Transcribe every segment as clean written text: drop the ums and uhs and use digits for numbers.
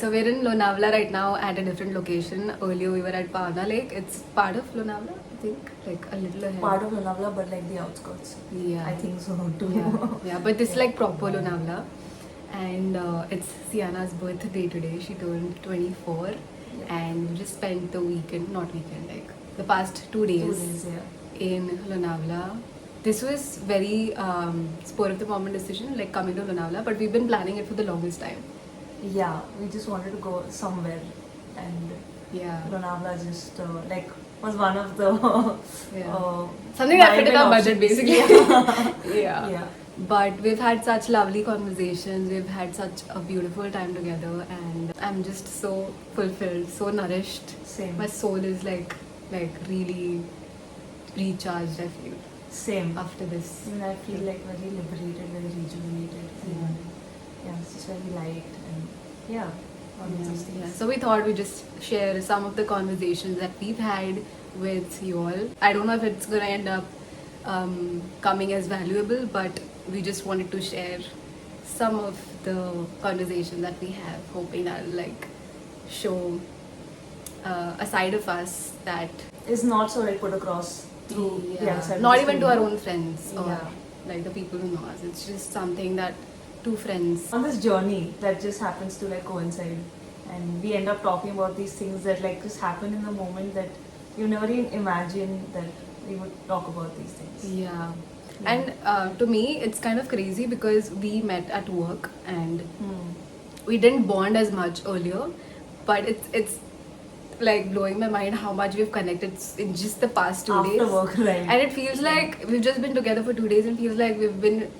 So we're in Lonavala right now at a different location. Earlier we were at Pavna Lake. It's part of Lonavala, I think, like a little ahead. Part of Lonavala, but like the outskirts. Yeah. I think so too. Yeah, but this is like proper Lonavala. And it's Sianna's birthday today. She turned 24. And we just spent the weekend, not weekend, like the past 2 days, in Lonavala. This was very spur of the moment decision, like coming to Lonavala, but we've been planning it for the longest time. Yeah, we just wanted to go somewhere, and Lonavala just like was one of the something that fit in our budget basically. Yeah. But we've had such lovely conversations, we've had such a beautiful time together, and I'm just so fulfilled, so nourished. Same. My soul is like really recharged, I feel. Same. After this. Even I feel like very liberated, very rejuvenated. Yeah, it's just very light and all those things. So we thought we'd just share some of the conversations that we've had with you all. I don't know if it's gonna end up coming as valuable, but we just wanted to share some of the conversations that we have, hoping that like show a side of us that is not so like put across through the outside. Not even to our own friends or like the people who know us. It's just something that two friends on this journey that just happens to like coincide, and we end up talking about these things that like just happen in the moment that you never even imagined that we would talk about these things. And to me it's kind of crazy because we met at work and we didn't bond as much earlier, but it's like blowing my mind how much we've connected in just the past 2 days. After work, right? And it feels like we've just been together for 2 days, and feels like we've been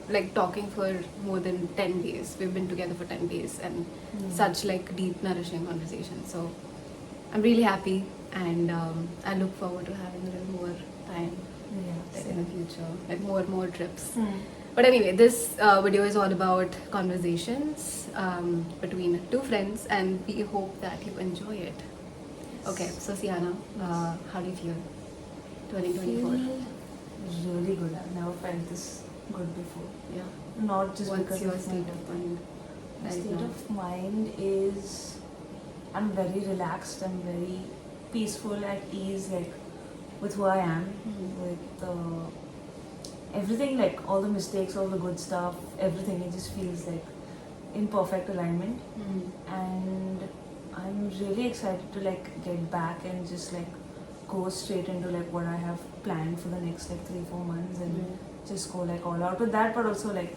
like talking for more than 10 days. We've been together for 10 days and such like deep, nourishing conversations. So I'm really happy, and I look forward to having a little more time in the future, like more trips. But anyway, this video is all about conversations between two friends, and we hope that you enjoy it. Okay, so Sianna, how do you feel? 2024. Really good. I've never felt this good before. Yeah. Not just What's because your of state of mind? My state of mind is I'm very relaxed. I'm very peaceful, at ease, like with who I am, with everything, like all the mistakes, all the good stuff, everything. It just feels like in perfect alignment, and I'm really excited to like get back and just like go straight into like what I have planned for the next like 3-4 months, and just go like all out with that, but also like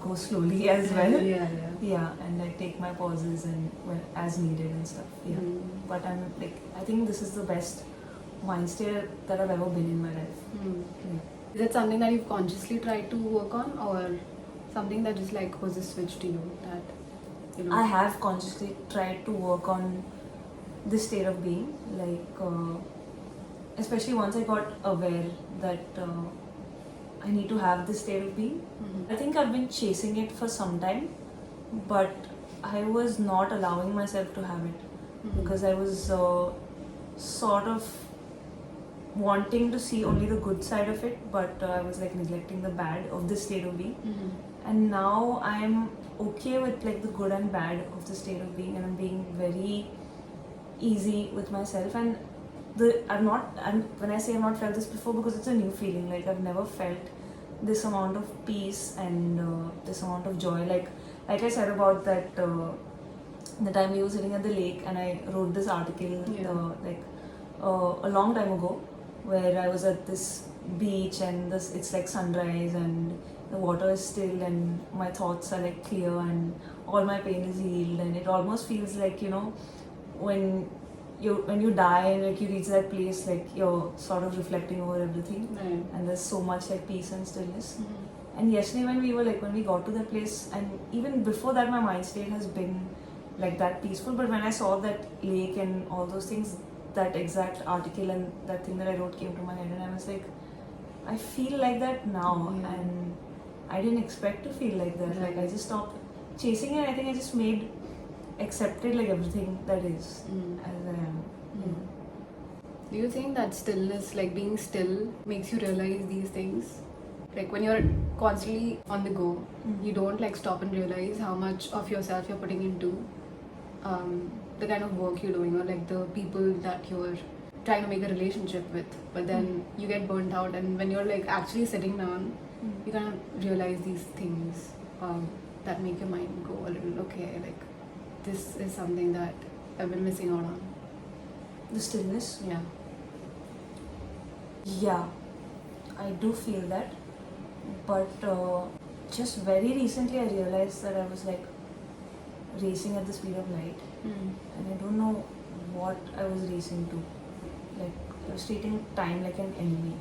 go slowly as well. And like take my pauses and as needed and stuff. But I'm like, I think this is the best mind state that I've ever been in my life. Is it something that you've consciously tried to work on, or something that just like was a switch to you that I have consciously tried to work on this state of being, like especially once I got aware that I need to have this state of being. I think I've been chasing it for some time, but I was not allowing myself to have it because I was sort of wanting to see only the good side of it, but I was like neglecting the bad of this state of being. And now I'm okay with like the good and bad of the state of being, and I'm being very easy with myself. And when I say I've not felt this before, because it's a new feeling. Like I've never felt this amount of peace and this amount of joy. Like I said about that the time we were sitting at the lake, and I wrote this article a long time ago, where I was at this beach and it's like sunrise and the water is still and my thoughts are like clear and all my pain is healed, and it almost feels like, you know, when you die and like you reach that place, like you're sort of reflecting over everything, and there's so much like peace and stillness. And yesterday when we got to that place, and even before that my mind state has been like that peaceful, but when I saw that lake and all those things, that exact article and that thing that I wrote came to my head, and I was like, I feel like that now, and I didn't expect to feel like that. Like I just stopped chasing it. I think I just accepted like everything that is as I am. Do you think that stillness, like being still, makes you realize these things? Like when you're constantly on the go, you don't like stop and realize how much of yourself you're putting into the kind of work you're doing, or like the people that you're trying to make a relationship with, but then you get burnt out, and when you're like actually sitting down, you kind of realize these things that make your mind go a little, okay, like this is something that I've been missing out on. The stillness. Yeah. Yeah, I do feel that, but just very recently I realized that I was like racing at the speed of light, and I don't know what I was racing to. Like I was treating time like an enemy,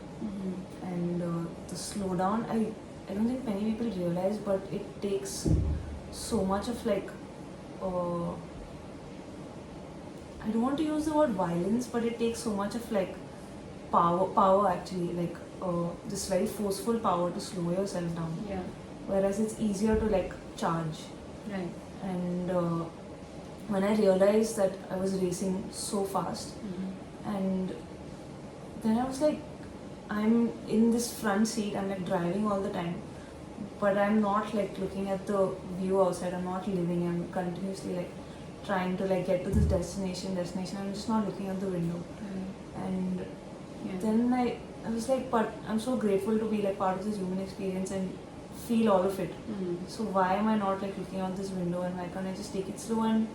and the slowdown. I don't think many people realize, but it takes so much of like. I don't want to use the word violence, but it takes so much of like power actually, like this very forceful power to slow yourself down. Yeah. Whereas it's easier to like charge. Right. And when I realized that I was racing so fast, and then I was like, I'm in this front seat, I'm like driving all the time, but I'm not like looking at the view outside, I'm not living, I'm continuously like trying to like get to this destination, I'm just not looking at the window. And then I was like, but I'm so grateful to be like part of this human experience and feel all of it. So why am I not like looking out this window, and why can't I just take it slow and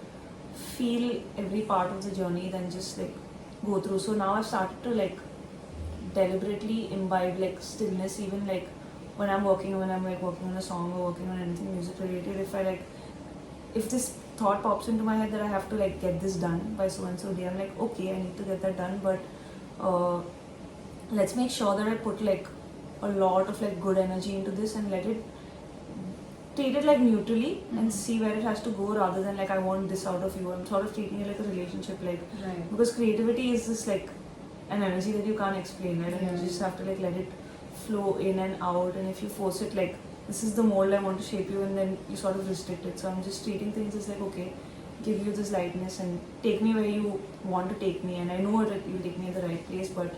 feel every part of the journey than just like go through? So now I've started to like deliberately imbibe like stillness, even like when I'm like working on a song or working on anything music related. If this thought pops into my head that I have to like get this done by so and so day, I'm like, okay, I need to get that done, but let's make sure that I put like a lot of like good energy into this and treat it like neutrally and see where it has to go, rather than like I want this out of you. I'm sort of treating it like a relationship, like because creativity is this like an energy that you can't explain, right? And you just have to like let it flow in and out, and if you force it like this is the mold I want to shape you, and then you sort of restrict it. So I'm just treating things as like, okay, give you this lightness and take me where you want to take me, and I know that you'll take me in the right place, but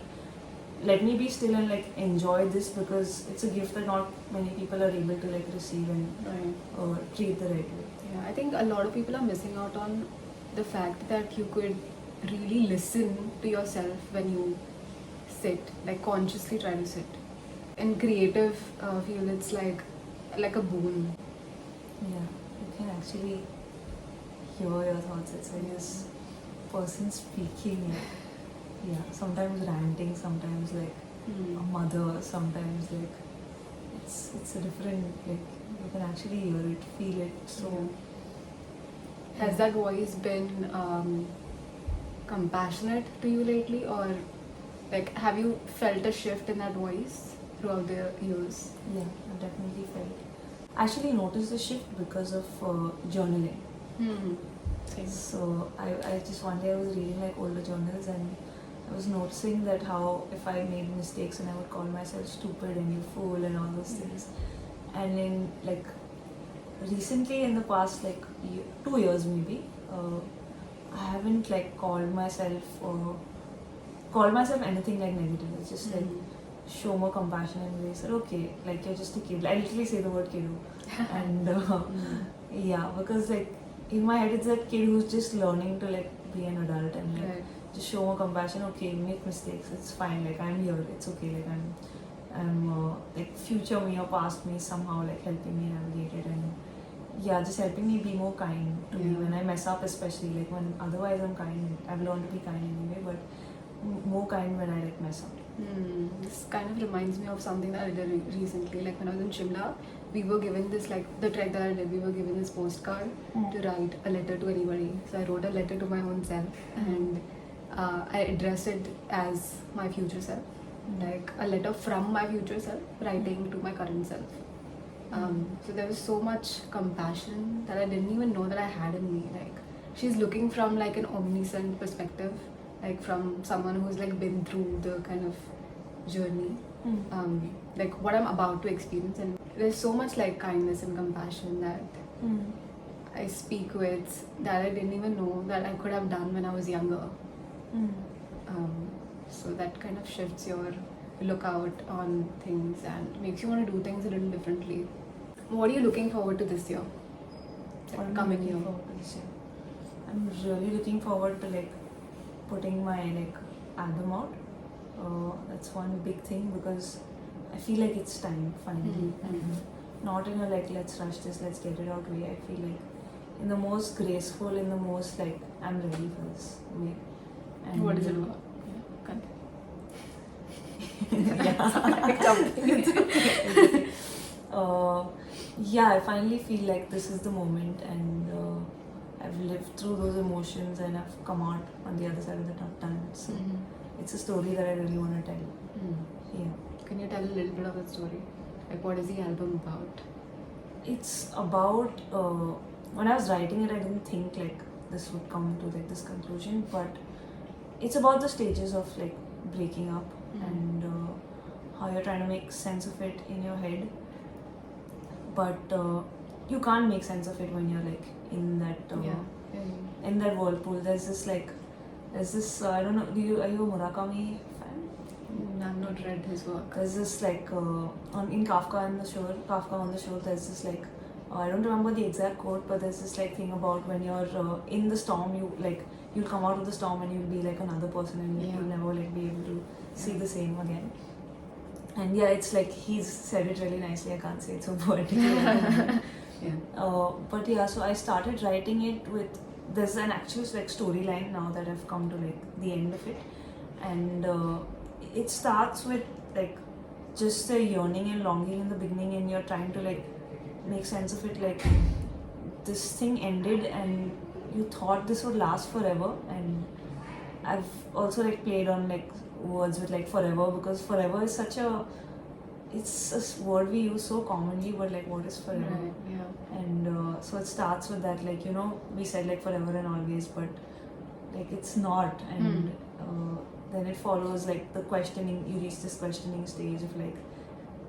let me be still and like enjoy this, because it's a gift that not many people are able to like receive and treat the right way. Yeah, I think a lot of people are missing out on the fact that you could really listen to yourself when you sit, like consciously try to sit. In creative field, it's like a boon. Yeah, you can actually hear your thoughts. It's like this person speaking. Yeah, sometimes ranting, sometimes like a mother, sometimes like it's a different, like you can actually hear it, feel it. So has that voice been compassionate to you lately, or like have you felt a shift in that voice throughout the years? Yeah, I've definitely felt. I actually noticed the shift because of journaling. Same. So I just one day I was reading like older journals, and I was noticing that how if I made mistakes and I would call myself stupid and you fool and all those things. And in like recently in the past like 2 years maybe, I haven't like called myself anything like negative. It's just like show more compassion and they said, okay, like you're just a kid. I literally say the word kiddo. And yeah, because like in my head it's that kid who's just learning to like be an adult and like just show more compassion. Okay, make mistakes, it's fine, like I'm here, it's okay, like I'm like future me or past me somehow like helping me navigate it, and yeah, just helping me be more kind to me when I mess up, especially like when otherwise I'm kind. I've learned to be kind anyway, but more kind when I like mess up. This kind of reminds me of something that I did recently. Like when I was in Shimla, we were given this, like the trek that I did, we were given this postcard to write a letter to anybody. So I wrote a letter to my own self, and I addressed it as my future self, like a letter from my future self writing to my current self. So there was so much compassion that I didn't even know that I had in me. Like she's looking from like an omniscient perspective, like from someone who's like been through the kind of journey, like what I'm about to experience, and there's so much like kindness and compassion that I speak with that I didn't even know that I could have done when I was younger. So that kind of shifts your lookout on things and makes you want to do things a little differently. What are you looking forward to this year? What am I Coming looking year? forward to this year? I'm really looking forward to like putting my like album out. That's one big thing because I feel like it's time finally, and not in a like let's rush this, let's get it out way. I feel like in the most graceful, in the most like I'm ready for this way. And What is it about? Yeah, I finally feel like this is the moment, and I've lived through those emotions and I've come out on the other side of the tunnel. So it's a story that I really want to tell. Yeah. Can you tell a little bit of the story? Like, what is the album about? It's about when I was writing it, I didn't think like this would come to like this conclusion, but it's about the stages of like breaking up and how you're trying to make sense of it in your head, but you can't make sense of it when you're like in that in that whirlpool. There's this I don't know. Are you a Murakami fan? I've not read his work. There's this like in Kafka on the Shore. There's this like I don't remember the exact quote, but there's this like thing about when you're in the storm, you'll come out of the storm and you'll be like another person, and you'll never like be able to see the same again. And yeah, it's like he's said it really nicely. I can't say it so poetically. But yeah, so I started writing it with there's an actual like storyline now that I've come to like the end of it, and it starts with like just the yearning and longing in the beginning, and you're trying to like make sense of it. Like this thing ended, and you thought this would last forever, and I've also like played on like words with like forever, because forever is such a word we use so commonly, but like what is forever? Right, yeah. And so it starts with that, like, you know, we said like forever and always, but like it's not. And then it follows like the questioning, you reach this questioning stage of like,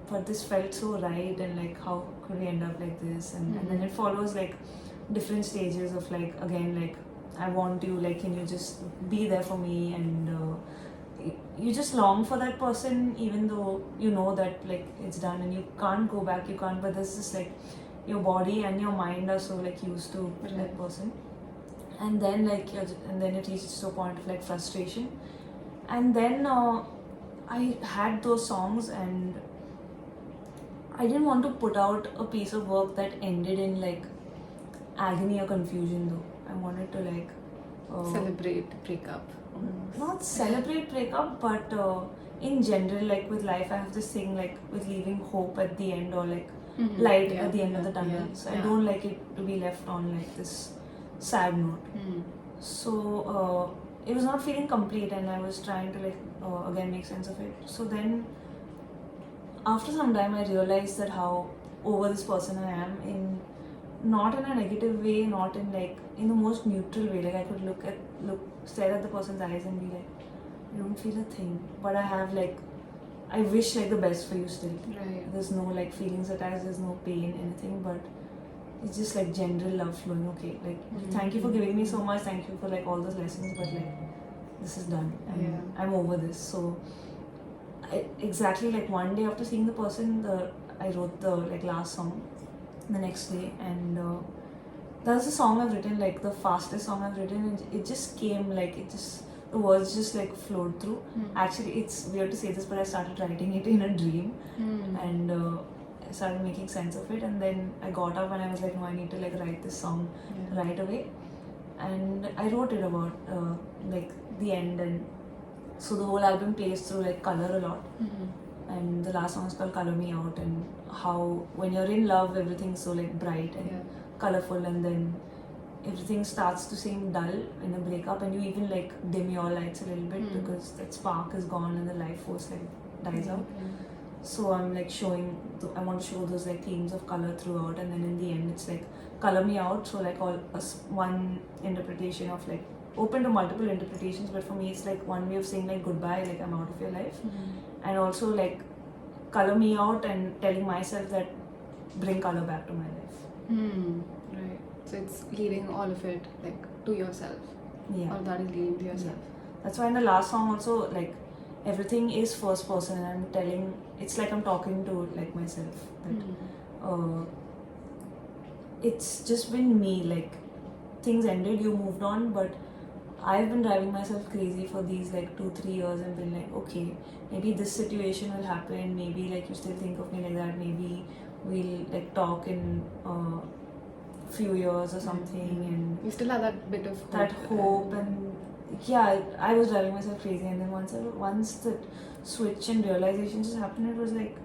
but this felt so right, and like how could we end up like this? And then it follows like different stages of like, again, like I want you, like can you just be there for me? And you just long for that person, even though you know that like it's done and you can't go back, but there's this like your body and your mind are so like used to that person. And then like and then it reaches to a point of like frustration, and then I had those songs, and I didn't want to put out a piece of work that ended in like agony or confusion though. I wanted to like celebrate breakup. Not celebrate breakup, but in general, like with life, I have this thing like with leaving hope at the end, or like light at the end of the tunnel. So I don't like it to be left on like this sad note. So it was not feeling complete, and I was trying to like again make sense of it. So then after some time I realized that how over this person I am, in not in a negative way, not in like in the most neutral way. Like I could stare at the person's eyes and be like, I don't feel a thing, but I have like, I wish like the best for you still. Right. There's no like feelings attached, there's no pain, anything, but it's just like general love flowing. Okay, like thank you for giving me so much, thank you for like all those lessons, but like this is done, and I'm over this. So exactly like one day after seeing the person, I wrote the like last song the next day, and that's the song I've written, like the fastest song I've written, and it just came like the words just like flowed through. Actually, it's weird to say this, but I started writing it in a dream, and I started making sense of it, and then I got up and I was like, no, I need to like write this song right away, and I wrote it about like the end, and so the whole album plays through like color a lot. And the last song is called Color Me Out, and how when you're in love everything's so like bright and colorful, and then everything starts to seem dull in a breakup, and you even like dim your lights a little bit because that spark is gone and the life force like dies out. So I'm like I want to show those like themes of color throughout, and then in the end it's like color me out. So like one interpretation of like open to multiple interpretations, but for me it's like one way of saying like goodbye, like I'm out of your life, and also like color me out and telling myself that bring color back to my life. Right. So it's leading all of it like to yourself. Yeah. Or that is leading to yourself. That's why in the last song also like everything is first person, and it's like I'm talking to like myself. That it's just been me, like things ended, you moved on. But I've been driving myself crazy for these like 2-3 years and been like, okay, maybe this situation will happen, maybe like you still think of me like that, maybe we'll like talk in few years or something. And You still have that bit of hope. And yeah, I was driving myself crazy. And then once the switch and realization just happened, it was like,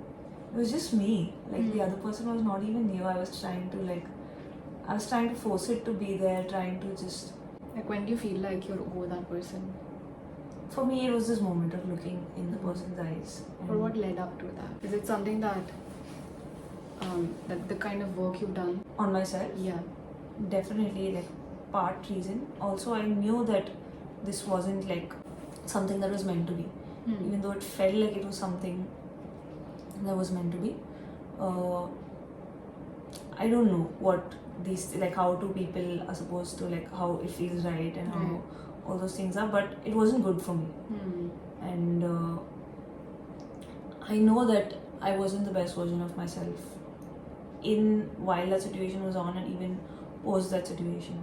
it was just me. Like the other person was not even new. I was trying to force it to be there, trying to just. Like, when do you feel like you're over that person? For me, it was this moment of looking in the person's eyes. Or what led up to that? Is it something that the kind of work you've done on myself? Yeah, definitely, like part reason. Also, I knew that this wasn't like something that was meant to be, even though it felt like it was something that was meant to be. I don't know what these, like how two people are supposed to, like how it feels right and how all those things are, but it wasn't good for me. And I know that I wasn't the best version of myself while that situation was on, and even post that situation.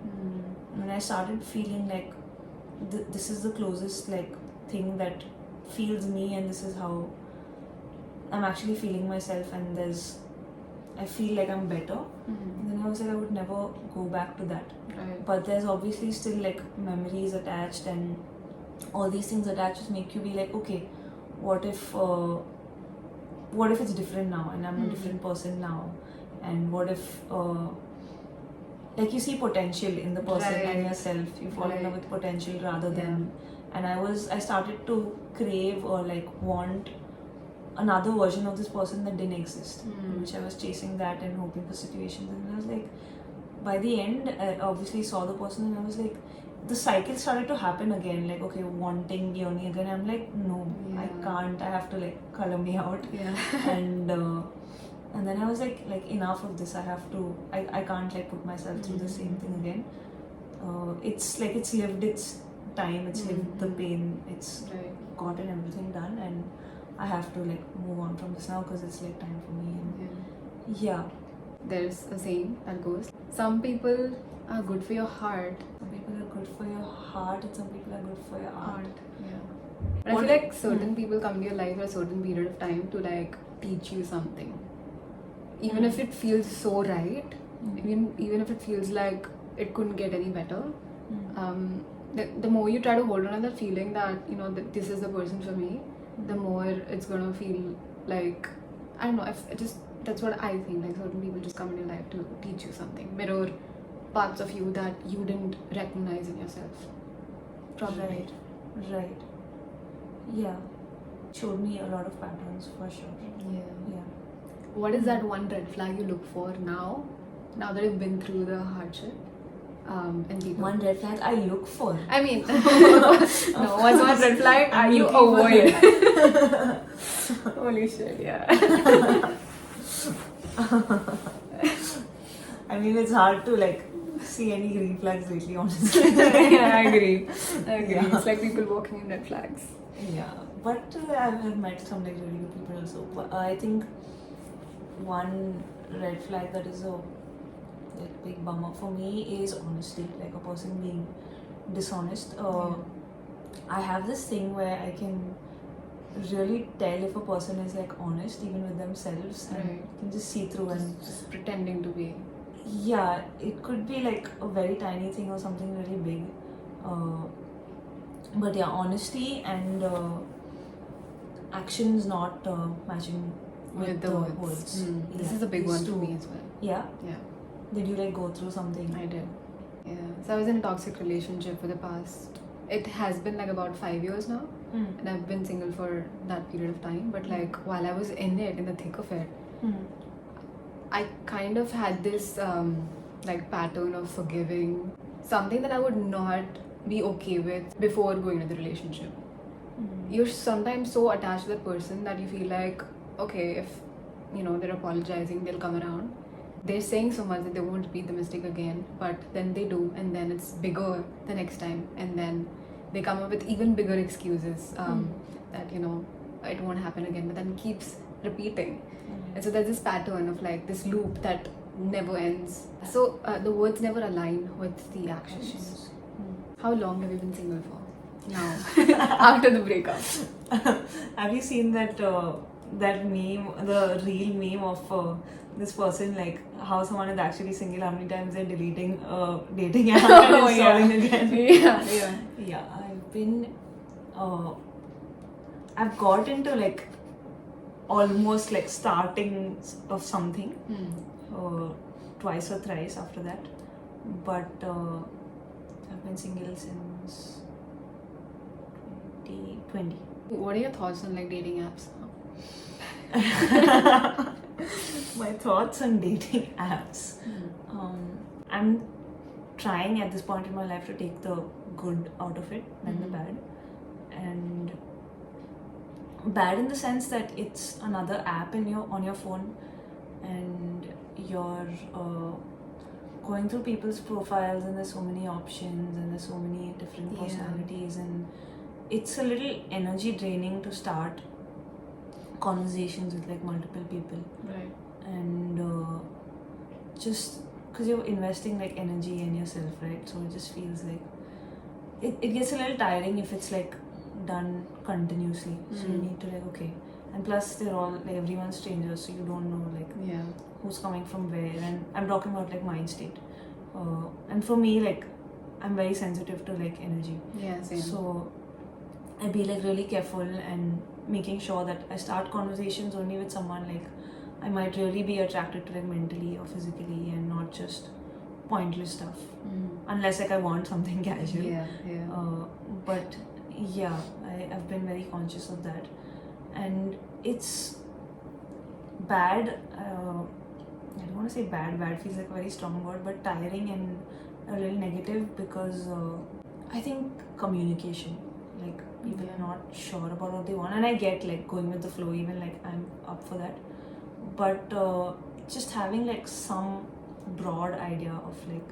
When I started feeling like this is the closest like thing that feels me, and this is how I'm actually feeling myself, and I feel like I'm better. And then I was like, I would never go back to that. right. But there's obviously still like memories attached, and all these things attached just make you be like, okay, what if it's different now, and I'm a different person now, and what if like you see potential in the person and yourself, you fall in love with potential rather than. And I started to crave or like want another version of this person that didn't exist, which I was chasing that and hoping for situations. And I was like, by the end, I obviously saw the person, and I was like, the cycle started to happen again, like, okay, wanting, yearning again. I'm like, no, I can't, I have to like color me out. And then I was like enough of this, I can't like put myself through the same thing again. It's like it's lived its time, it's lived the pain, it's gotten everything done, and I have to like move on from this now because it's like time for me. And There's a saying that goes, some people are good for your heart. Some people are good for your heart, and some people are good for your art. But I feel like certain people come to your life at a certain period of time to like teach you something. Even if it feels so right, even if it feels like it couldn't get any better, the more you try to hold on to that feeling that, you know, that this is the person for me, the more it's gonna feel like, I don't know, that's what I think, like certain people just come in your life to teach you something, mirror parts of you that you didn't recognize in yourself. Probably. Right. Yeah. Showed me a lot of patterns for sure. Yeah. What is that one red flag you look for now that you've been through the hardship? And people. One red flag I look for. I mean, no, what's one red flag you avoid? Holy shit, yeah. I mean, it's hard to like see any green flags lately, honestly. I agree. It's like people walking in red flags. Yeah, but I've met some like really good people also. But I think one red flag that is a like big bummer for me is honesty. Like a person being dishonest. I have this thing where I can really tell if a person is like honest even with themselves, and you can just see through and just pretending to be. Yeah, it could be like a very tiny thing or something really big. But yeah, honesty and actions not matching with the words. This is a big one for me as well. Yeah? Yeah. Did you like go through something? I did. Yeah. So I was in a toxic relationship for the past, it has been like about 5 years now. And I've been single for that period of time. But like while I was in the thick of it, I kind of had this like pattern of forgiving, something that I would not be okay with before going into the relationship. You're sometimes so attached to that person that you feel like, okay, if you know they're apologizing, they'll come around. They're saying so much that they won't repeat the mistake again, but then they do, and then it's bigger the next time, and then they come up with even bigger excuses that, you know, it won't happen again, but then keeps repeating. And so there's this pattern of like this loop that never ends. So the words never align with the actions. How long have you been single for? Now, after the breakup. Have you seen that that meme, the real meme of this person, like how someone is actually single, how many times they're deleting dating app and Oh, installing yeah. again? Yeah. Yeah, I've got into like almost like starting of something twice or thrice after that, but I've been single since 2020. What are your thoughts on like dating apps? My thoughts on dating apps. I'm trying at this point in my life to take the good out of it than the bad. And bad in the sense that it's another app on your phone, and you're going through people's profiles, and there's so many options and there's so many different personalities, and it's a little energy draining to start conversations with like multiple people. Right. And just because you're investing like energy in yourself, right? So it just feels like it gets a little tiring if it's like done continuously. So you need to like, okay, and plus they're all like, everyone's strangers, so you don't know like who's coming from where. And I'm talking about like mind state, and for me, like I'm very sensitive to like energy. Yeah, same. So I'd be like really careful and making sure that I start conversations only with someone like I might really be attracted to like mentally or physically, and not just pointless stuff. Unless like I want something casual. But yeah, I've been very conscious of that, and it's bad. I don't want to say bad. Bad feels like a very strong word, but tiring and a little negative, because I think communication. Like people are not sure about what they want, and I get like going with the flow. Even like I'm up for that, but just having like some broad idea of like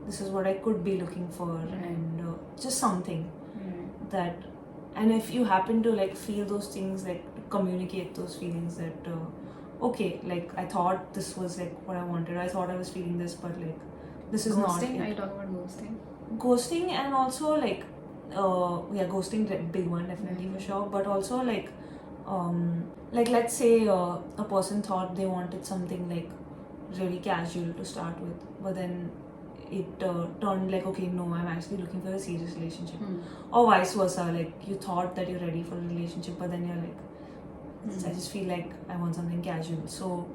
this is what I could be looking for, and just something that, and if you happen to like feel those things, like communicate those feelings that okay, like I thought this was like what I wanted, I thought I was feeling this, but like this is not Ghosting? it. Are you talking about ghosting? Ghosting, and also like ghosting, big one definitely for sure, but also like let's say a person thought they wanted something like really casual to start with, but then it turned like, okay, no, I'm actually looking for a serious relationship. Or vice versa, like you thought that you're ready for a relationship, but then you're like, I just feel like I want something casual. So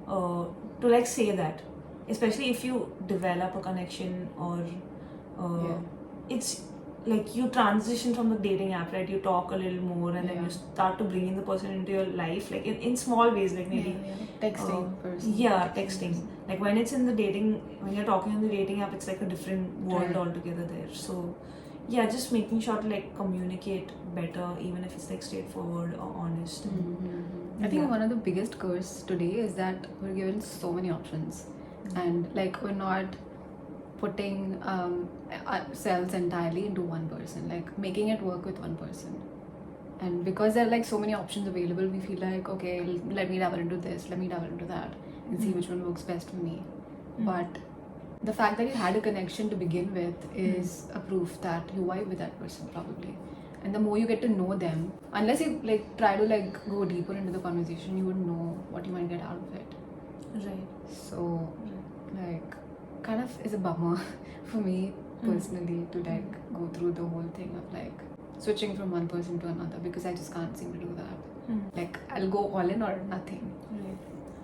to like say that, especially if you develop a connection, or it's like you transition from the dating app, right? You talk a little more, and then you start to bring in the person into your life, like in small ways, like maybe texting person. Texting. Like when it's in the dating, when you're talking on the dating app, it's like a different world altogether there. So yeah, just making sure to like communicate better, even if it's like straightforward or honest. I think one of the biggest curse today is that we're given so many options, and like we're not putting ourselves entirely into one person, like making it work with one person. And because there are like so many options available, we feel like, okay, let me dabble into this, let me dabble into that, and see which one works best for me. But the fact that you had a connection to begin with is a proof that you vibe with that person probably. And the more you get to know them, unless you like try to like go deeper into the conversation, you would know what you might get out of it. Right. So like kind of is a bummer for me personally to like go through the whole thing of like switching from one person to another, because I just can't seem to do that. Like I'll go all in or nothing. Right.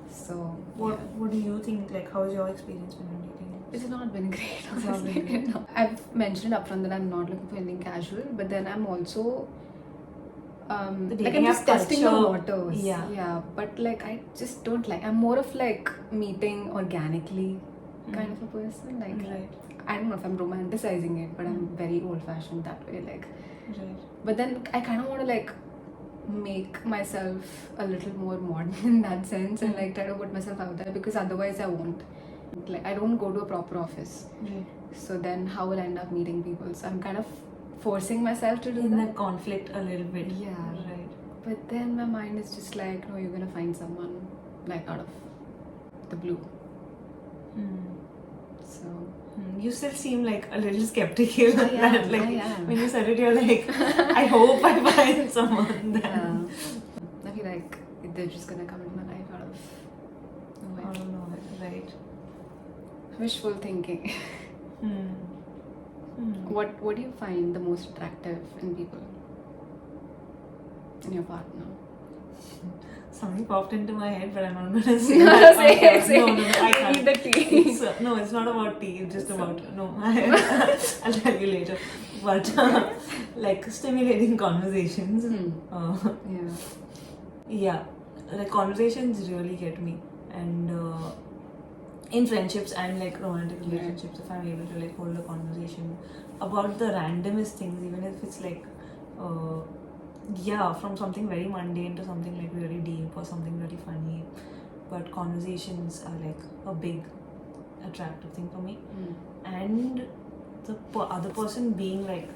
So what do you think, like how's your experience been in dating? It's not been great. It's not been great. No. I've mentioned upfront that I'm not looking for anything casual, but then I'm also like I'm just testing the waters. Yeah, but like I just don't like. I'm more of like meeting organically kind of a person. Like I don't know if I'm romanticizing it, but I'm very old-fashioned that way. Like, but then I kind of want to like make myself a little more modern in that sense, and like try to put myself out there, because otherwise I won't. Like I don't go to a proper office, so then how will I end up meeting people? So I'm kind of forcing myself to do in that. that conflict a little bit. But then my mind is just like, no, you're gonna find someone like out of the blue. So You still seem like a little skeptical. I am, like I am. when you said it, you're like, I hope I find someone then. yeah, I feel like they're just gonna come into my life out of I nowhere. don't know, right? Wishful thinking. What do you find the most attractive in people? In your partner? Something popped into my head, but I'm not gonna say No, that. say it, say No, it. I We can't. need the tea. No, it's not about tea. It's just So- about I'll tell you later. But like stimulating conversations. Yeah. Yeah, like conversations really get me, and in friendships and like romantic relationships, if I'm able to like hold a conversation about the randomest things, even if it's like from something very mundane to something like really deep or something really funny, but conversations are like a big attractive thing for me. And the other person being like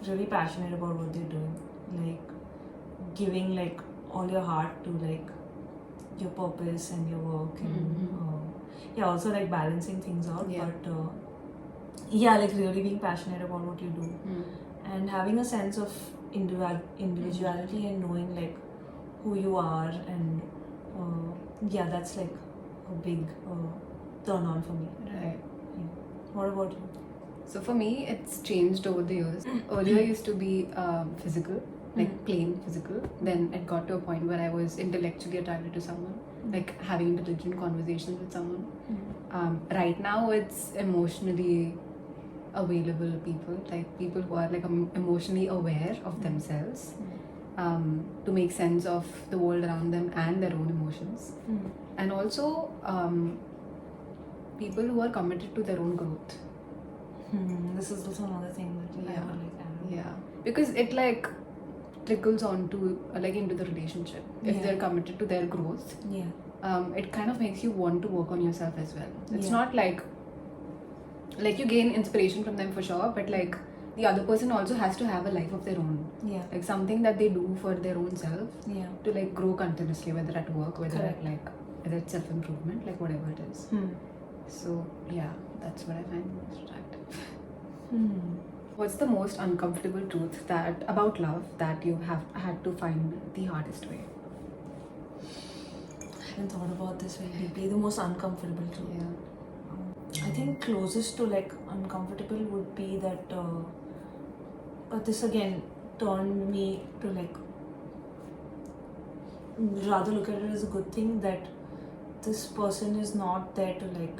really passionate about what they're doing, like giving like all your heart to like your purpose and your work, and also like balancing things out. Yeah. But like really being passionate about what you do, and having a sense of individuality and knowing like who you are, and that's like a big turn on for me. Right. What about you? So for me, it's changed over the years. Earlier, I used to be physical, like plain physical. Then it got to a point where I was intellectually attracted to someone, like having intelligent conversations with someone. Right now, it's emotionally available people, like people who are like emotionally aware of themselves, to make sense of the world around them and their own emotions, and also people who are committed to their own growth. This is also another thing that I would like add. Yeah, because it like trickles onto like into the relationship. If they're committed to their growth, it kind of makes you want to work on yourself as well. It's not like you gain inspiration from them for sure, but like the other person also has to have a life of their own. Like something that they do for their own self to like grow continuously, whether at work, whether at like whether it's self-improvement, like whatever it is. So yeah, that's what I find most attractive. What's the most uncomfortable truth that about love that you have had to find the hardest way? I haven't thought about this very deeply. The most uncomfortable truth. I think closest to like uncomfortable would be that but this again turned me to like rather look at it as a good thing that this person is not there to like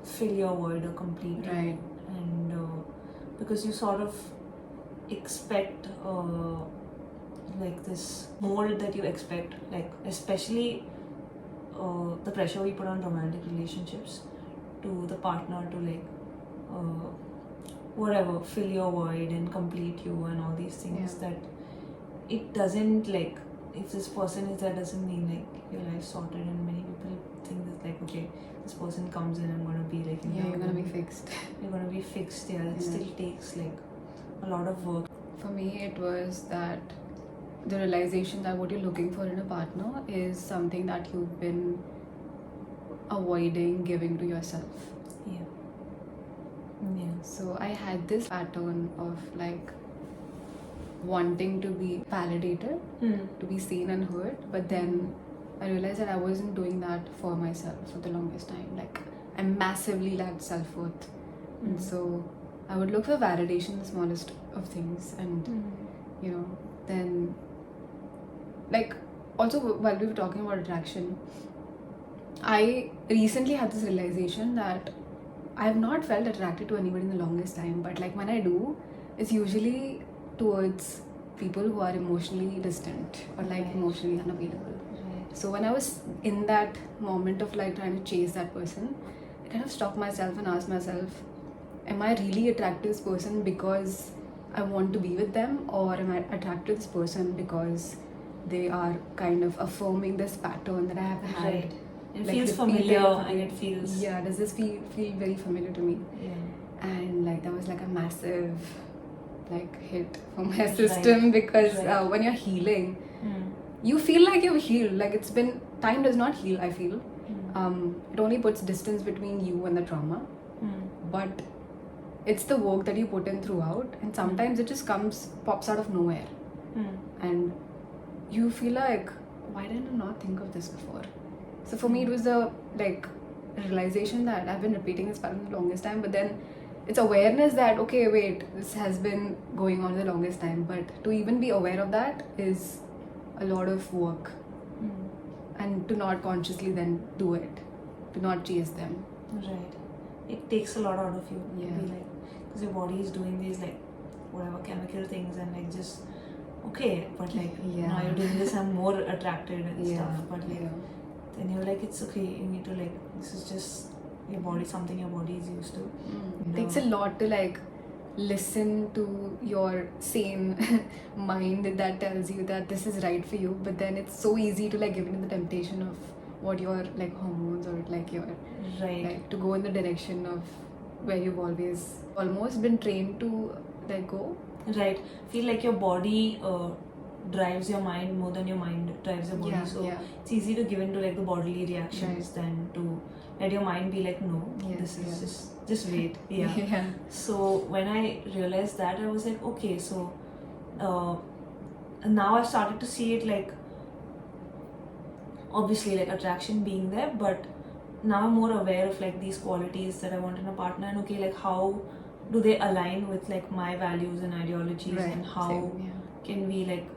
fill your void or complete you. Right. And because you sort of expect like this mold that you expect, like especially the pressure we put on romantic relationships to the partner to like whatever, fill your void and complete you and all these things, that it doesn't like, if this person is there doesn't mean like your life's sorted. And many people think that like, okay, this person comes in, I'm gonna be like You're gonna be fixed. You're gonna be fixed. It still takes like a lot of work. For me, it was that the realization that what you're looking for in a partner is something that you've been avoiding giving to yourself. So I had this pattern of like wanting to be validated, to be seen and heard, but then I realized that I wasn't doing that for myself for the longest time. Like I massively lacked self-worth, and so I would look for validation in the smallest of things, and you know, then like also while we were talking about attraction, I recently had this realization that I have not felt attracted to anybody in the longest time, but like when I do, it's usually towards people who are emotionally distant or like emotionally unavailable. So when I was in that moment of like trying to chase that person, I kind of stopped myself and asked myself, am I really attracted to this person because I want to be with them, or am I attracted to this person because they are kind of affirming this pattern that I have had? It like feels familiar, and it feels does this feel very familiar to me? And like that was like a massive like hit for my system, because when you're healing, you feel like you've healed. Like it's been, time does not heal, I feel. it only puts distance between you and the trauma, but it's the work that you put in throughout, and sometimes it just pops out of nowhere, and you feel like, why didn't I not think of this before? So for me, it was the realization that I've been repeating this pattern the longest time, but then it's awareness that, okay, wait, this has been going on the longest time, but to even be aware of that is a lot of work, and to not consciously then do it, to not chase them. Right. It takes a lot out of you. Yeah. Because your body is doing these like whatever chemical things and like just okay, but like now you're doing this, I'm more attracted and stuff. But like then you're like, it's okay, you need to like, this is just your body, something your body is used to. It takes a lot to like listen to your sane mind that tells you that this is right for you, but then it's so easy to like give in to the temptation of what your like hormones or like your like to go in the direction of where you've almost been trained to like go. Right. Feel like your body drives your mind more than your mind drives your body. It's easy to give in to like the bodily reactions than to let your mind be like, no, this is just wait. So when I realized that, I was like, okay, so now I've started to see it like, obviously like attraction being there, but now I'm more aware of like these qualities that I want in a partner, and okay, like how do they align with like my values and ideologies, and how can we like,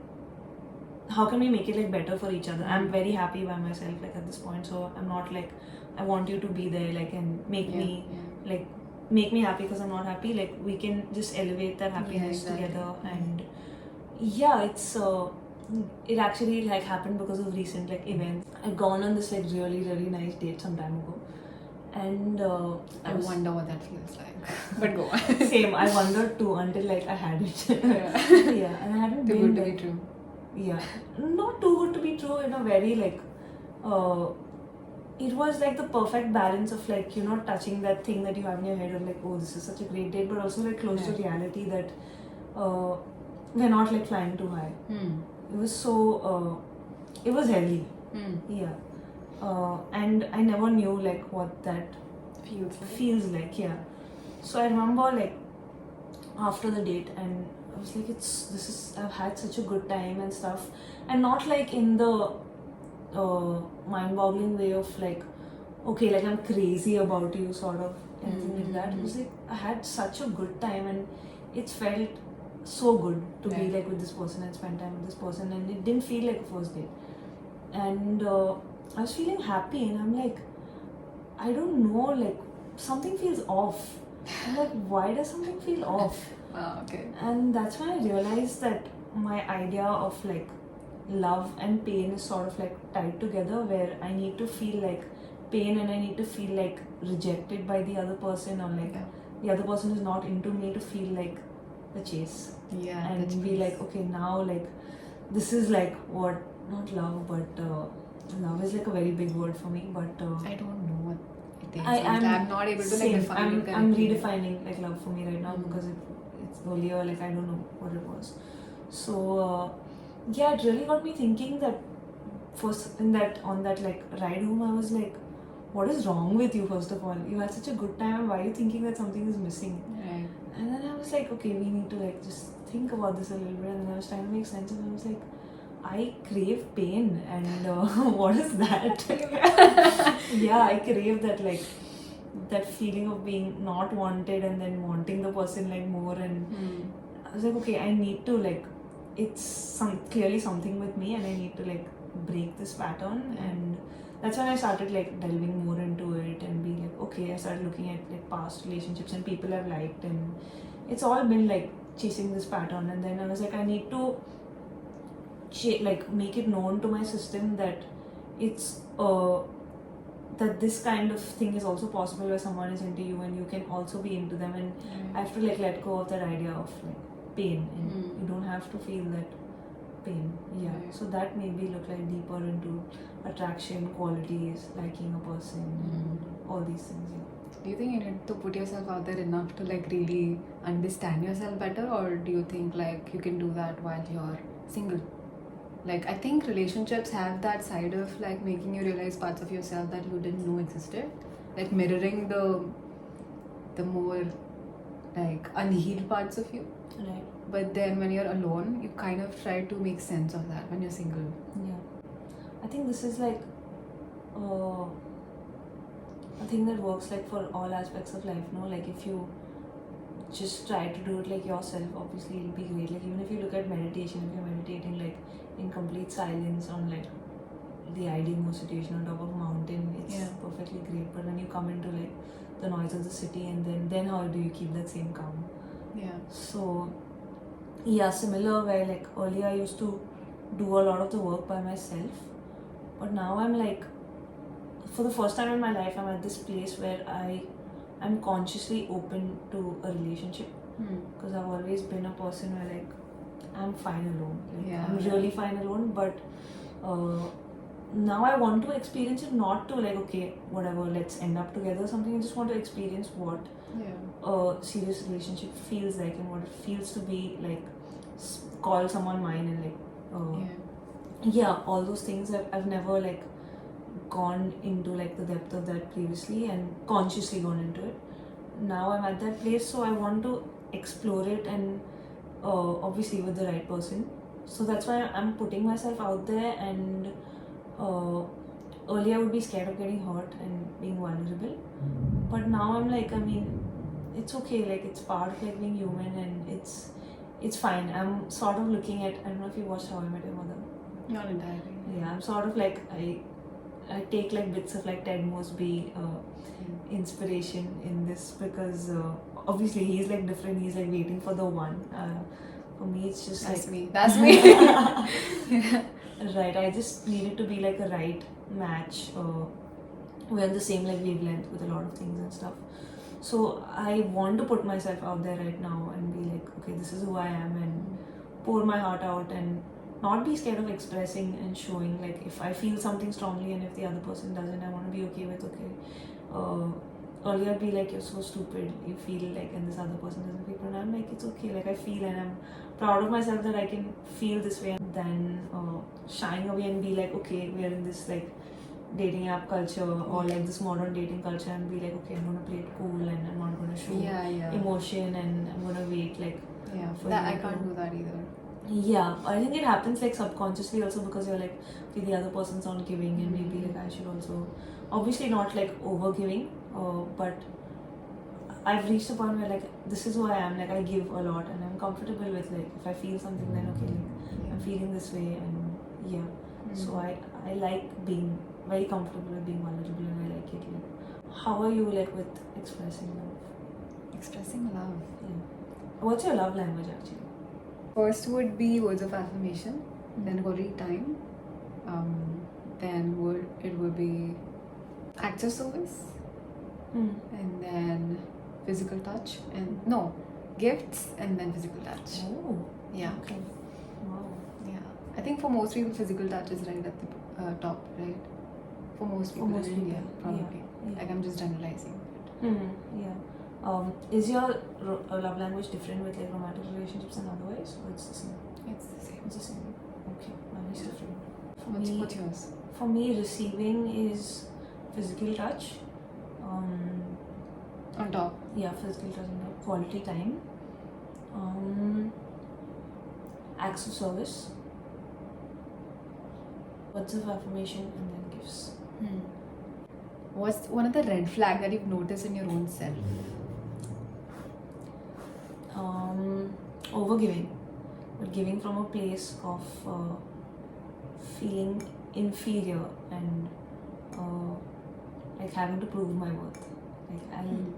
how can we make it like better for each other? I'm very happy by myself like at this point, so I'm not like I want you to be there like and make me like make me happy because I'm not happy. Like we can just elevate that happiness together. And it's it actually like happened because of recent like events. I'd gone on this like really nice date some time ago, and I wonder what that feels like. But go on. Same, I wondered too until like I had it. And I hadn't too been good to like, be true. Not too good to be true, in a very like it was like the perfect balance of like, you're not touching that thing that you have in your head of like, oh, this is such a great date, but also like close to reality that we're not like flying too high. It was so it was heavy. And I never knew like what that feels like. So I remember like after the date, and I was like, I've had such a good time and stuff, and not like in the mind-boggling way of like, okay, like I'm crazy about you sort of anything like that. It was like I had such a good time, and it felt so good to be like with this person and spend time with this person, and it didn't feel like a first date. And I was feeling happy, and I'm like, I don't know, like something feels off. I'm like, why does something feel off? And that's when I realized that my idea of like love and pain is sort of like tied together, where I need to feel like pain and I need to feel like rejected by the other person, or like the other person is not into me, to feel like the chase. And be like, okay, now like this is like what, not love, but love is like a very big word for me, but I don't know what it is. I'm not able to like define it. I'm redefining like love for me right now, because it's earlier like I don't know what it was. So it really got me thinking that first on that like ride home, I was like, what is wrong with you? First of all, you had such a good time, why are you thinking that something is missing? And then I was like, okay, we need to like just think about this a little bit. And then I was trying to make sense, and I was like, I crave pain, and what is that? I crave that, like that feeling of being not wanted and then wanting the person like more. And I was like, okay, I need to like, it's clearly something with me, and I need to like break this pattern. And that's when I started like delving more into it and being like, okay, I started looking at like past relationships and people I've liked, and it's all been like chasing this pattern. And then I was like, I need to like make it known to my system that it's that this kind of thing is also possible, where someone is into you and you can also be into them. And I have to like let go of that idea of like pain, and you don't have to feel that pain. So that made me look like deeper into attraction, qualities, liking a person, all these things. Do you think you need to put yourself out there enough to like really understand yourself better, or do you think like you can do that while you're single? Like, I think relationships have that side of like making you realize parts of yourself that you didn't know existed, like mirroring the more like unhealed parts of you. Right. But then when you're alone, you kind of try to make sense of that when you're single. Yeah. I think this is like uh, a thing that works like for all aspects of life, no? Like if you just try to do it like yourself, obviously it'll be great. Like even if you look at meditation, if you're meditating like in complete silence on like the ideal situation on top of a mountain, it's Yeah. perfectly great. But when you come into like the noise of the city, and then how do you keep that same calm? Yeah. So yeah, similar where like earlier I used to do a lot of the work by myself, but now I'm like, for the first time in my life, I'm at this place where I'm consciously open to a relationship, because I've always been a person where like I'm fine alone. Like, Yeah. I'm really fine alone, but now I want to experience it, not to like, okay, whatever, let's end up together or something. I just want to experience what Yeah. a serious relationship feels like and what it feels to be like, call someone mine, and like yeah, all those things. I've never like gone into like the depth of that previously and consciously gone into it. Now I'm at that place, so I want to explore it, and obviously with the right person. So that's why I'm putting myself out there, and earlier I would be scared of getting hurt and being vulnerable, but now I'm like, I mean, it's okay, like it's part of like being human, and it's fine. I'm sort of looking at, I don't know if you watched How I Met Your Mother. Not entirely. Yeah, I'm sort of like, I take like bits of like Ted Mosby inspiration in this, because obviously he's like different, he's like waiting for the one. For me it's just That's like me. That's me. Yeah. right, I just need it to be like a right match. We're on the same like wavelength with a lot of things and stuff. So I want to put myself out there right now and be like, okay, this is who I am, and pour my heart out, and not be scared of expressing and showing. Like if I feel something strongly and if the other person doesn't, I want to be okay with, okay. Earlier I'd be like, you're so stupid, you feel like, and this other person doesn't feel, and I'm like, it's okay, like I feel, and I'm proud of myself that I can feel this way. Then shying away and be like, okay, we're in this like dating app culture or like this modern dating culture, and be like, okay, I'm gonna play it cool and I'm not gonna show emotion, and I'm gonna wait like for that you I can't to- do that either. Yeah, I think it happens like subconsciously also, because you're like, okay, the other person's not giving, and maybe like I should also, obviously not like over giving, but I've reached a point where like this is who I am, like I give a lot and I'm comfortable with like, if I feel something, then okay, like I'm feeling this way, and yeah. So I like being very comfortable with being vulnerable, and I like it. Like, how are you like with expressing love? Expressing love. Yeah. What's your love language actually? First would be words of affirmation, then quality time, then it would be acts of service, and then physical touch, and no, gifts, and then physical touch. Oh. Yeah. Okay. Wow. Yeah. I think for most people, physical touch is right at the top, right? For most people most in people, India, probably. yeah. Like, I'm just generalizing. Yeah. Is your love language different with like romantic relationships and otherwise, or it's the same? It's the same. It's the same. Okay, mine is different. For What's me, yours? For me, receiving is physical touch. On top. Yeah, physical touch and quality time. Acts of service. Words of affirmation, and then gifts. What's one of the red flags that you've noticed in your own self? Overgiving, but giving from a place of feeling inferior and like having to prove my worth. Like I'll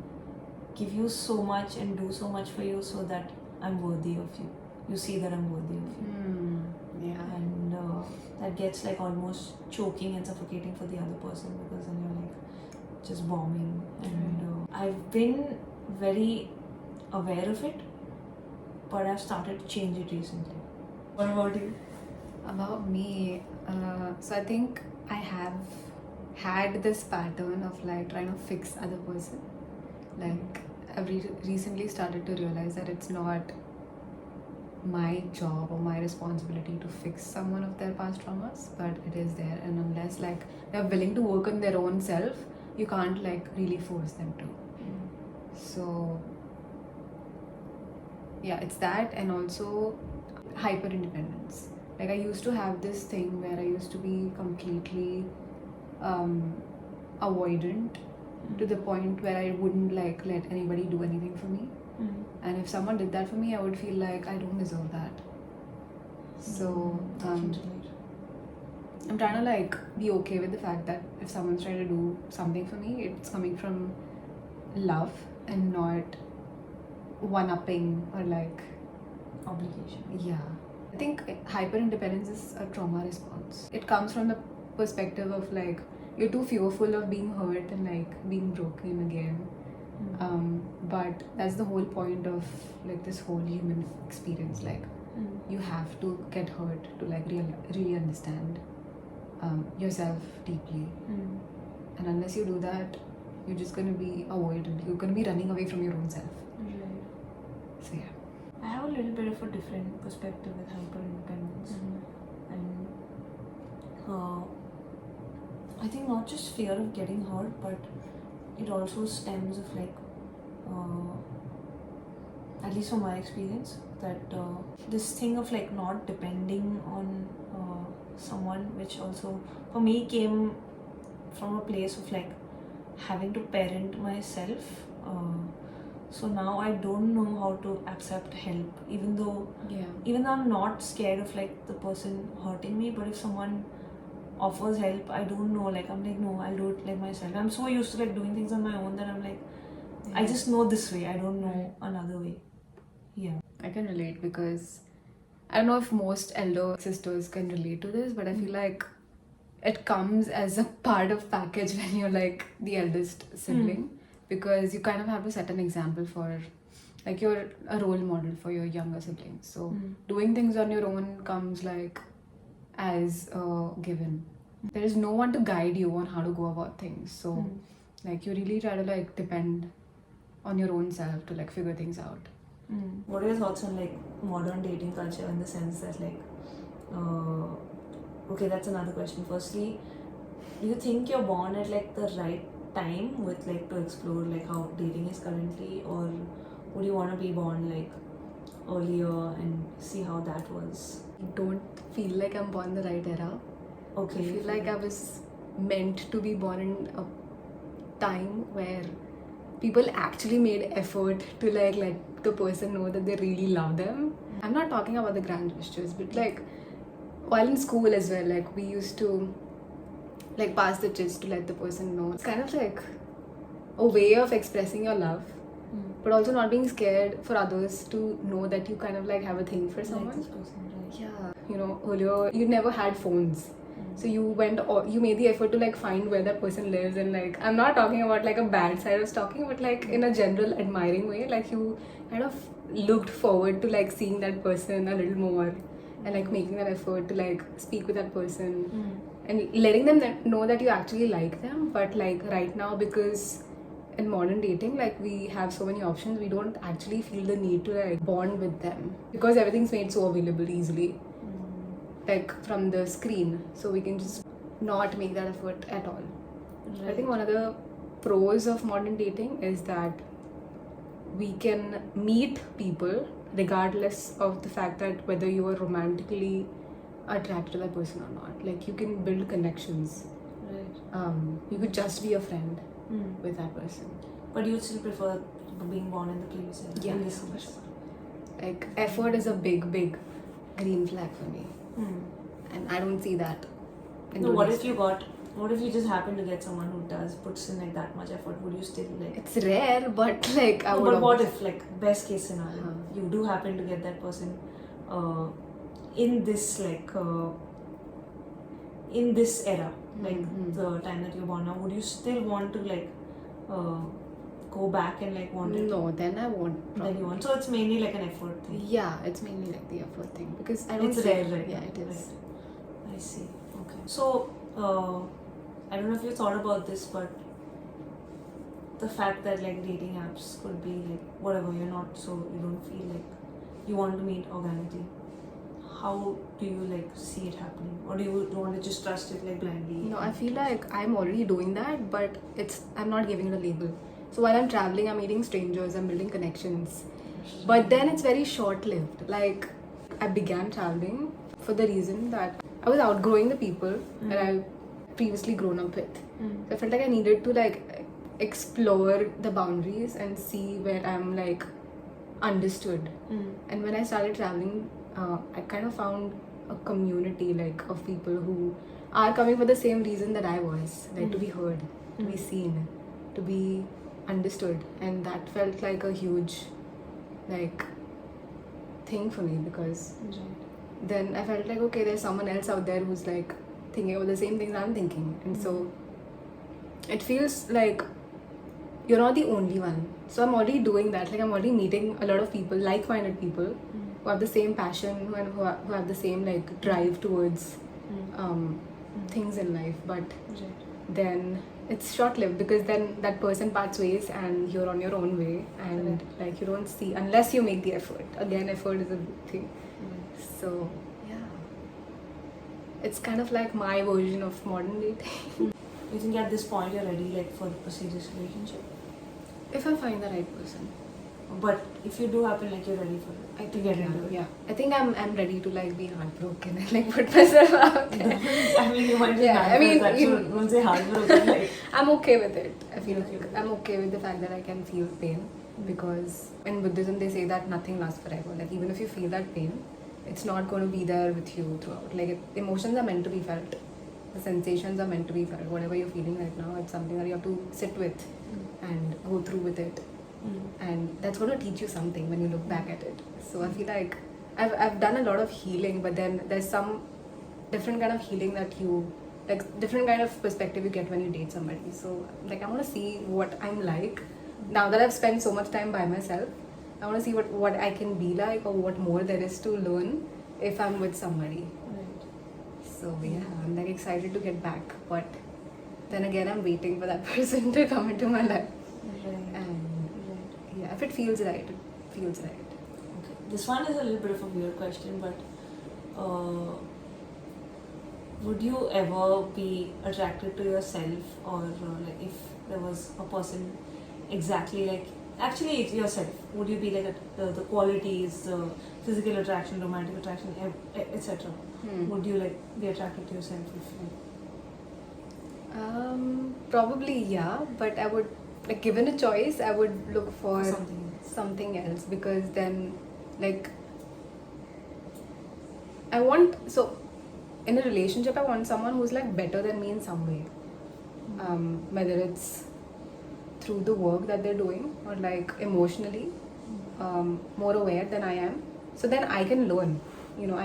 give you so much and do so much for you so that I'm worthy of you. You see that I'm worthy of you. Yeah. And that gets like almost choking and suffocating for the other person, because then you're like just bombing. And I've been very aware of it, but I've started to change it recently. What about you? About me, so I think I have had this pattern of like trying to fix other person. Like I've recently started to realize that it's not my job or my responsibility to fix someone of their past traumas, but it is there, and unless like they're willing to work on their own self, you can't like really force them to. So yeah, it's that, and also hyper independence. Like I used to have this thing where I used to be completely avoidant to the point where I wouldn't like let anybody do anything for me. And if someone did that for me, I would feel like I don't deserve that. So I'm trying to like be okay with the fact that if someone's trying to do something for me, it's coming from love and not one-upping or like obligation. Yeah. I think hyper independence is a trauma response. It comes from the perspective of like you're too fearful of being hurt and like being broken again. But that's the whole point of like this whole human experience. Like you have to get hurt to like really understand yourself deeply. And unless you do that, you're just gonna be avoidant. You're gonna be running away from your own self. So yeah. I have a little bit of a different perspective with hyper independence, and I think not just fear of getting hurt, but it also stems of like, at least from my experience, that this thing of like not depending on someone, which also for me came from a place of like having to parent myself. So now I don't know how to accept help, even though I'm not scared of like the person hurting me, but if someone offers help, I don't know, like I'm like, no, I'll do it like myself. I'm so used to like doing things on my own that I'm like, I just know this way, I don't know another way. I can relate because I don't know if most elder sisters can relate to this, but I feel like it comes as a part of package when you're like the eldest sibling, because you kind of have to set an example for like you're a role model for your younger siblings. So doing things on your own comes like as a given. There is no one to guide you on how to go about things. So like you really try to like depend on your own self to like figure things out. What are your thoughts on like modern dating culture, in the sense that like okay, that's another question. Firstly, do you think you're born at like the right time with like to explore like how dating is currently, or would you want to be born like earlier and see how that was? I don't feel like I'm born the right era. Okay. I feel like I was meant to be born in a time where people actually made effort to like let the person know that they really love them. I'm not talking about the grand gestures, but like while in school as well, like we used to like pass the chits to let the person know. It's kind of like a way of expressing your love, but also not being scared for others to know that you kind of like have a thing for someone. Like this person, right? Yeah, you know, earlier you never had phones. So you made the effort to like find where that person lives, and like I'm not talking about like a bad side of stalking, but like in a general admiring way, like you kind of looked forward to like seeing that person a little more, and like making that effort to like speak with that person and letting them know that you actually like them. But like right now, because in modern dating, like we have so many options, we don't actually feel the need to like bond with them because everything's made so available easily, like from the screen, so we can just not make that effort at all. I think one of the pros of modern dating is that we can meet people regardless of the fact that whether you are romantically attracted to that person or not. Like you can build connections. Right. You could just be a friend with that person. But you would still prefer being born in the previous era? Yeah, for sure. Like effort is a big green flag for me. And I don't see that. No, what if you just happen to get someone who puts in like that much effort? Would you still like? It's rare, but like I would. But what if, like, best case scenario, you do happen to get that person in this like in this era, like the time that you're born now? Would you still want to like go back and like want it? No, then I won't. Then you want. So it's mainly like an effort thing. Yeah, it's mainly like the effort thing because I don't. It's rare, right? Yeah, it is. Right. I see. Okay. So I don't know if you thought about this, but the fact that like dating apps could be like whatever, you don't feel like you want to meet organically, how do you like see it happening, or do you want to just trust it like blindly? No, I feel like I'm already doing that, but I'm not giving it a label. So while I'm traveling, I'm meeting strangers, I'm building connections. But then it's very short-lived. Like, I began traveling for the reason that I was outgrowing the people that I've previously grown up with. So I felt like I needed to like explore the boundaries and see where I'm like understood. And when I started traveling, I kind of found a community like of people who are coming for the same reason that I was, like to be heard, to be seen, to be understood. And that felt like a huge like thing for me, because then I felt like, okay, there's someone else out there who's like thinking about the same things I'm thinking. And so it feels like you're not the only one. So I'm already doing that. Like, I'm already meeting a lot of people, like-minded people who have the same passion, who have the same like drive towards things in life. But then it's short-lived, because then that person parts ways and you're on your own way, and like you don't see unless you make the effort. Again, effort is a big thing. So yeah, it's kind of like my version of modern dating. You think at this point you're ready like for a serious relationship? If I find the right person. But if you do happen, like you're ready for it. I to think get into it. yeah. I think I'm ready to like be heartbroken and like put myself out there. I mean, you might be don't say heartbroken. Like, I'm okay with it. I feel Okay. like I'm okay with the fact that I can feel pain, because in Buddhism they say that nothing lasts forever. Like, even if you feel that pain, it's not going to be there with you throughout. Like, emotions are meant to be felt. The sensations are meant to be felt. Whatever you're feeling right now, it's something that you have to sit with and go through with it. And that's going to teach you something when you look back at it. So I feel like I've done a lot of healing, but then there's some different kind of healing that you like, different kind of perspective you get when you date somebody. So like, I want to see what I'm like now that I've spent so much time by myself. I want to see what I can be like, or what more there is to learn if I'm with somebody. So yeah, I'm like excited to get back, but then again I'm waiting for that person to come into my life. And yeah, if it feels right, it feels right. Okay. This one is a little bit of a weird question, but would you ever be attracted to yourself, or like if there was a person exactly like, actually it's yourself, would you be like the qualities, the physical attraction, romantic attraction, etc.? Would you like be attracted to yourself if Probably yeah, but I would, like, given a choice, I would look for something else, because then like I want, so in a relationship I want someone who's like better than me in some way, whether it's through the work that they're doing, or like emotionally more aware than I am, so then I can learn, you know,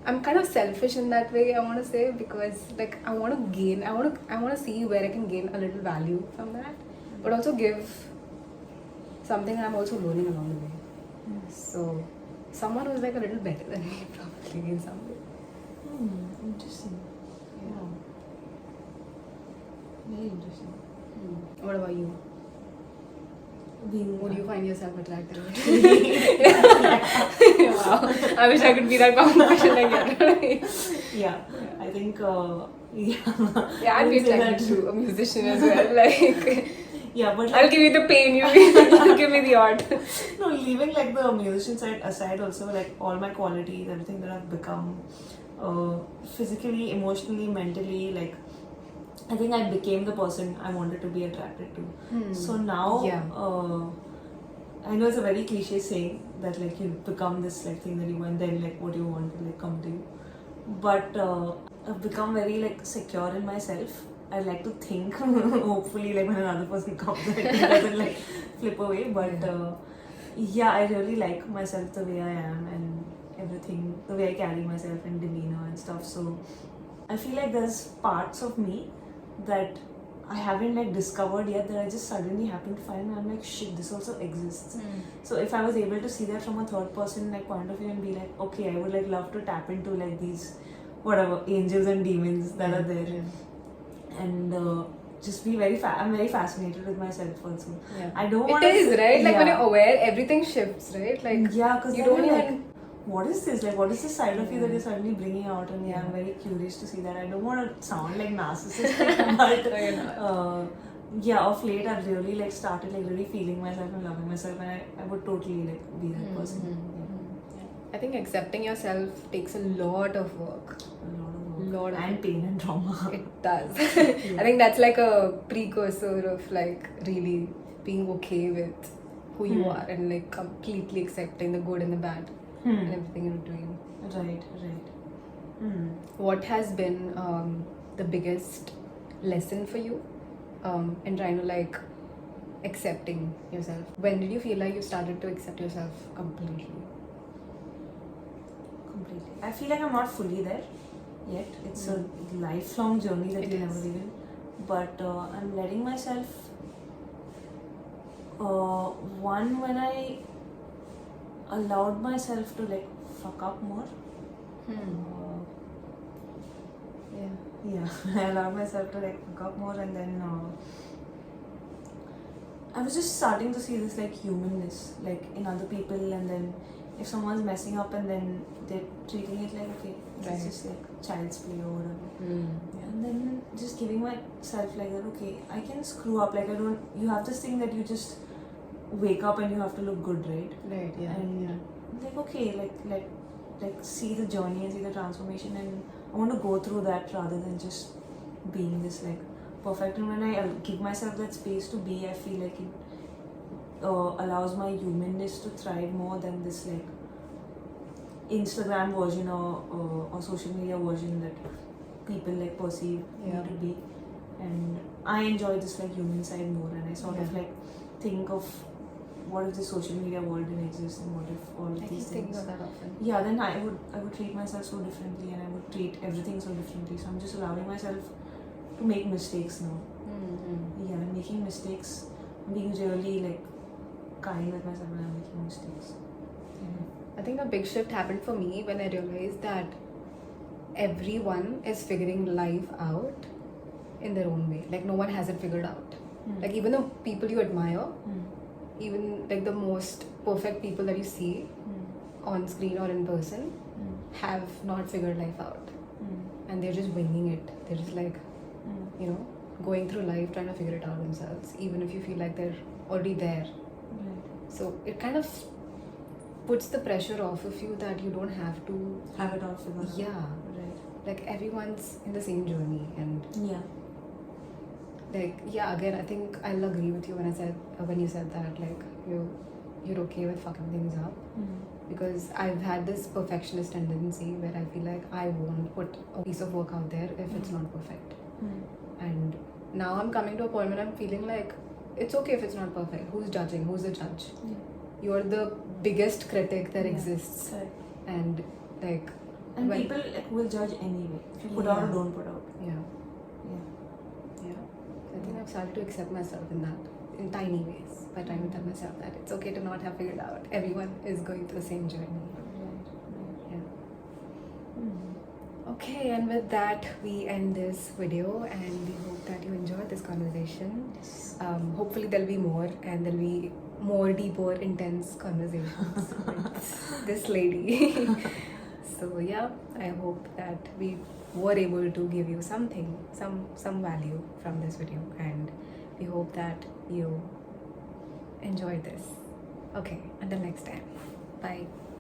I'm kind of selfish in that way, I want to say, because like I want to see where I can gain a little value from that, but also give something I'm also learning along the way. So someone who's like a little better than me probably in some way. Interesting. Yeah. Very interesting. What about you? Would you find yourself attractive? Wow. I wish I could be that competition again. Yeah, I think Yeah, I'd be attracted to a musician as well. Like, yeah, but I'll give you the pain, you give me the art. No, leaving like the musician side aside, also like all my qualities, everything that I've become, physically, emotionally, mentally, like I think I became the person I wanted to be attracted to. So now, I know it's a very cliche saying that like you become this like thing that you want, then like what you want to like come to you. But I've become very like secure in myself. I like to think, hopefully like when another person comes, it doesn't like flip away. But yeah, I really like myself the way I am and everything, the way I carry myself and demeanor and stuff. So I feel like there's parts of me that I haven't like discovered yet, that I just suddenly happen to find, and I'm like, shit, this also exists. So if I was able to see that from a third person like point of view and be like, okay, I would like love to tap into like these whatever angels and demons that are there, and just be I'm very fascinated with myself also. Yeah. I don't It want to. is, right? Like when Yeah. you're aware, everything shifts, right? Like Yeah, because you don't like, even. what is this? Like, what is this side of you that Yeah. you're suddenly bringing out? And yeah, I'm Yeah. very curious to see that. I don't want to sound like narcissistic, but No, you're not. yeah, of late I've really like started like really feeling myself and loving myself, and I would totally like be that person. I think accepting yourself takes a lot of work. A lot of work. Lot of And work. pain and trauma. It does. I think that's like a precursor of like really being okay with who you are and like completely accepting the good and the bad and everything in between. Right. What has been the biggest lesson for you in trying to like accepting yourself? When did you feel like you started to accept yourself completely? Completely. I feel like I'm not fully there yet. It's a lifelong journey that It you is. never even. But I'm letting myself. One, when I allowed myself to like fuck up more. Yeah. I allowed myself to like fuck up more, and then I was just starting to see this like humanness like in other people, and then if someone's messing up and then they're treating it like okay, Right. it's just like child's play or whatever. And then just giving myself like that, okay, I can screw up, like I don't, you have this thing that you just wake up and you have to look good, right? Right, yeah. And like okay, like see the journey and see the transformation, and I want to go through that rather than just being this like perfect. And when I give myself that space to be, I feel like it allows my humanness to thrive more than this like Instagram version or social media version that people like perceive me to be. And I enjoy this like human side more, and I sort of like think of what if the social media world didn't exist, and what if all of these things. Of that often. Yeah, then I would treat myself so differently, and I would treat everything so differently. So I'm just allowing myself to make mistakes now. Yeah, I'm making mistakes. I'm being really like kind with myself when I'm making mistakes. I think a big shift happened for me when I realized that everyone is figuring life out in their own way. Like no one has it figured out. Like even the people you admire, even like the most perfect people that you see on screen or in person have not figured life out. And they're just winging it. They're just like, you know, going through life trying to figure it out themselves, even if you feel like they're already there. So it kind of puts the pressure off of you that you don't have to Have it all figured out. Yeah. Like everyone's in the same journey, and like again I think I'll agree with you when you said that like you're okay with fucking things up, because I've had this perfectionist tendency where I feel like I won't put a piece of work out there if it's not perfect. And now I'm coming to a point where I'm feeling like it's okay if it's not perfect. Who's judging? Who's the judge? You're the biggest critic that exists. Correct. And like and people like, will judge anyway if you put out or don't put out. I think I've started to accept myself in that, in tiny ways, by trying to tell myself that it's okay to not have figured out. Everyone is going through the same journey. Okay, and with that we end this video, and we hope that you enjoyed this conversation. Hopefully there'll be more, and there'll be more deeper, intense conversations with this lady. So yeah, I hope that we were able to give you something, some value from this video, and we hope that you enjoyed this. Okay, until next time, bye.